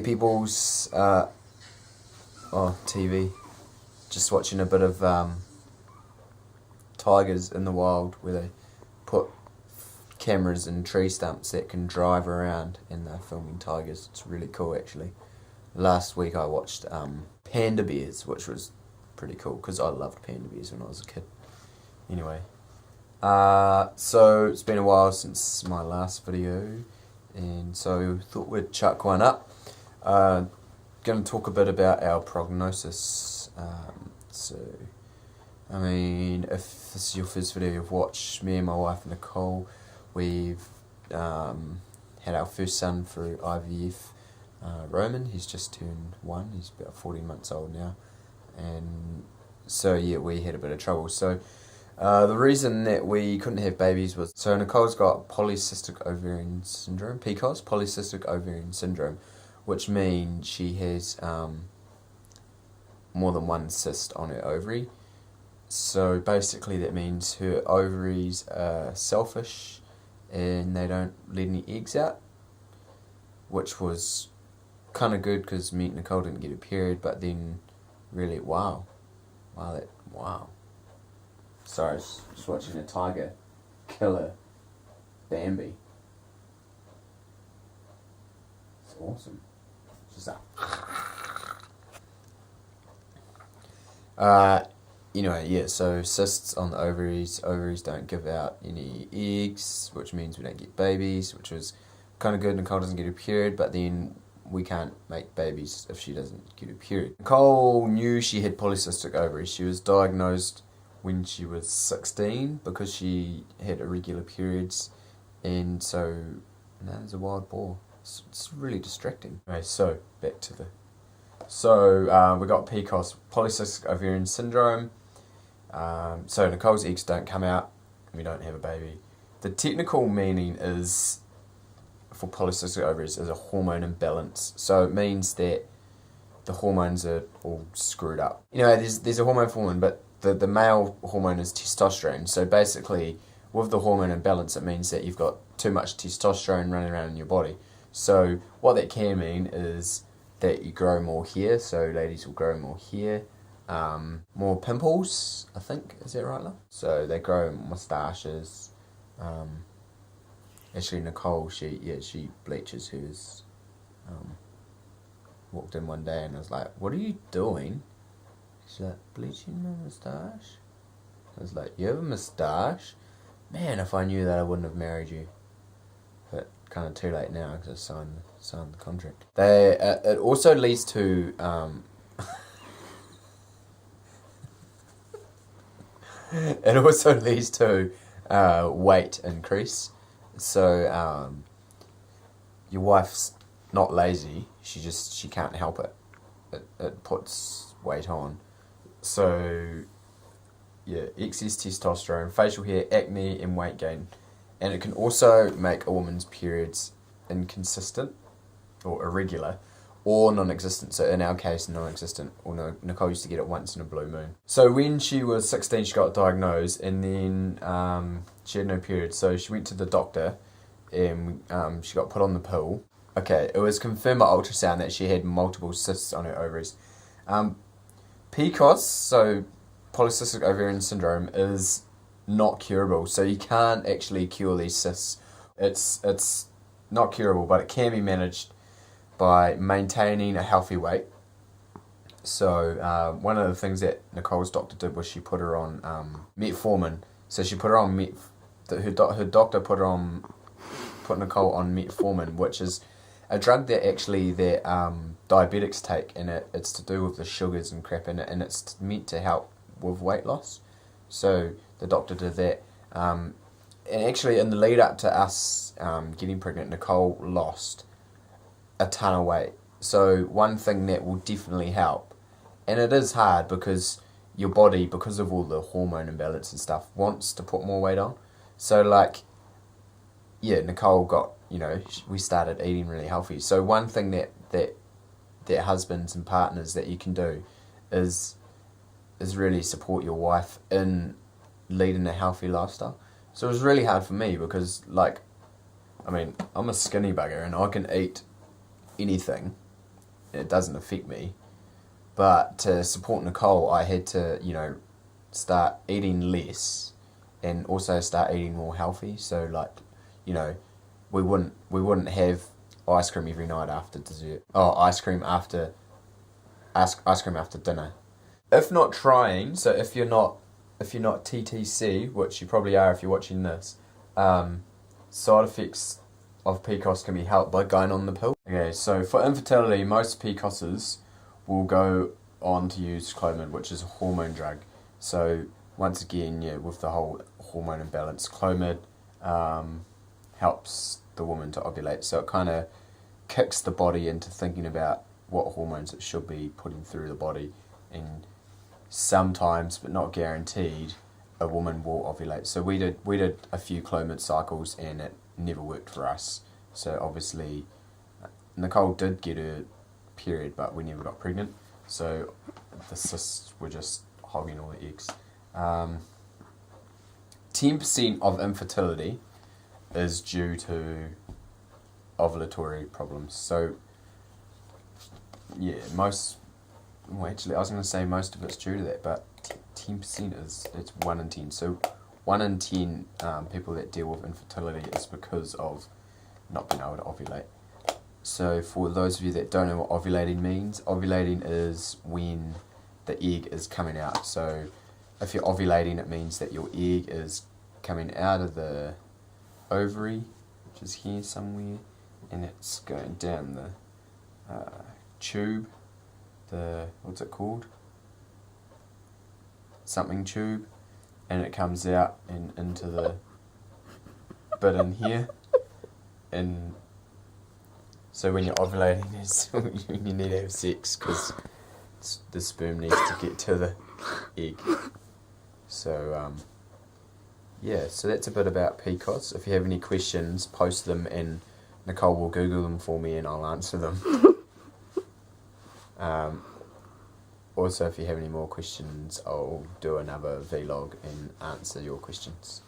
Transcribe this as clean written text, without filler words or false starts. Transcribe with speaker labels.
Speaker 1: people's TV, just watching a bit of tigers in the wild, where they put cameras in tree stumps that can drive around and they're filming tigers. It's really cool, actually. Last week I watched panda bears, which was pretty cool because I loved panda bears when I was a kid. Anyway, so it's been a while since my last video, and so thought we'd chuck one up. Going to talk a bit about our prognosis. So, I mean, if this is your first video you've watched, me and my wife Nicole, we've had our first son through IVF. Roman, he's just turned 1, he's about 14 months old now, and so yeah, we had a bit of trouble. So the reason that we couldn't have babies was, so Nicole's got polycystic ovarian syndrome, PCOS, polycystic ovarian syndrome, which means she has more than one cyst on her ovary. So basically that means her ovaries are selfish and they don't let any eggs out, which was kind of good because me and Nicole didn't get a period, but then really, wow. Sorry, I was just watching a tiger kill a Bambi. It's awesome. It's just anyway, yeah, so cysts on the ovaries don't give out any eggs, which means we don't get babies, which was kind of good. Nicole doesn't get a period, but then we can't make babies if she doesn't get a period. Nicole knew she had polycystic ovaries. She was diagnosed when she was 16 because she had irregular periods, and so now there's a wild boar. It's really distracting. Okay, so back to the... So we got PCOS, polycystic ovarian syndrome. So Nicole's eggs don't come out, we don't have a baby. The technical meaning is, for polycystic ovaries, is a hormone imbalance. So it means that the hormones are all screwed up. You know, there's a hormone for women, but the male hormone is testosterone. So basically, with the hormone imbalance, it means that you've got too much testosterone running around in your body. So what that can mean is that you grow more hair. So ladies will grow more hair. More pimples, I think, is that right, love? So they grow moustaches. Actually, Nicole, she bleaches hers. Walked in one day and I was like, "What are you doing?" She's like, "Bleaching my moustache." I was like, "You have a moustache? Man, if I knew that, I wouldn't have married you." But kind of too late now because I signed the contract. It also leads to it also leads to weight increase. So your wife's not lazy, she can't help it. It puts weight on. So yeah, excess testosterone, facial hair, acne, and weight gain. And it can also make a woman's periods inconsistent or irregular or non-existent. So in our case, non-existent. Or no, Nicole used to get it once in a blue moon. So when she was 16, she got diagnosed, and then she had no period. So she went to the doctor, and she got put on the pill. Okay, it was confirmed by ultrasound that she had multiple cysts on her ovaries. PCOS, so polycystic ovarian syndrome, is not curable. So you can't actually cure these cysts. It's not curable, but it can be managed by maintaining a healthy weight. So one of the things that Nicole's doctor did was she put her on metformin. So she put her on her doctor put Nicole on metformin, which is a drug that diabetics take, and it's to do with the sugars and crap in it, and it's meant to help with weight loss. So the doctor did that, and actually in the lead up to us getting pregnant, Nicole lost a ton of weight. So one thing that will definitely help, and it is hard because your body, because of all the hormone imbalance and stuff, wants to put more weight on. So Nicole got, we started eating really healthy. So one thing that husbands and partners that you can do is really support your wife in leading a healthy lifestyle. So it was really hard for me because, I'm a skinny bugger and I can eat anything it doesn't affect me. But to support Nicole, I had to, start eating less and also start eating more healthy. So we wouldn't have ice cream every night after dessert. Oh, ice cream after dinner. If not trying, so if you're not TTC, which you probably are if you're watching this, side effects of PCOS can be helped by going on the pill. Okay, so for infertility, most PCOSs will go on to use Clomid, which is a hormone drug. So once again, with the whole hormone imbalance, Clomid helps the woman to ovulate. So it kind of kicks the body into thinking about what hormones it should be putting through the body, and sometimes, but not guaranteed, a woman will ovulate. So we did a few Clomid cycles and it never worked for us. So obviously Nicole did get a period, but we never got pregnant. So the cysts were just hogging all the eggs. 10% of infertility is due to ovulatory problems. So yeah, actually I was going to say most of it's due to that, but 10% it's 1 in 10. So 1 in 10 people that deal with infertility is because of not being able to ovulate. So for those of you that don't know what ovulating means, ovulating is when the egg is coming out. So if you're ovulating, it means that your egg is coming out of the ovary, which is here somewhere, and it's going down the tube, what's it called? Something tube, and it comes out and into the bit in here, and so when you're ovulating is when you need to have sex, because the sperm needs to get to the egg. So so that's a bit about PCOS. If you have any questions, post them and Nicole will Google them for me and I'll answer them. Also, if you have any more questions, I'll do another vlog and answer your questions.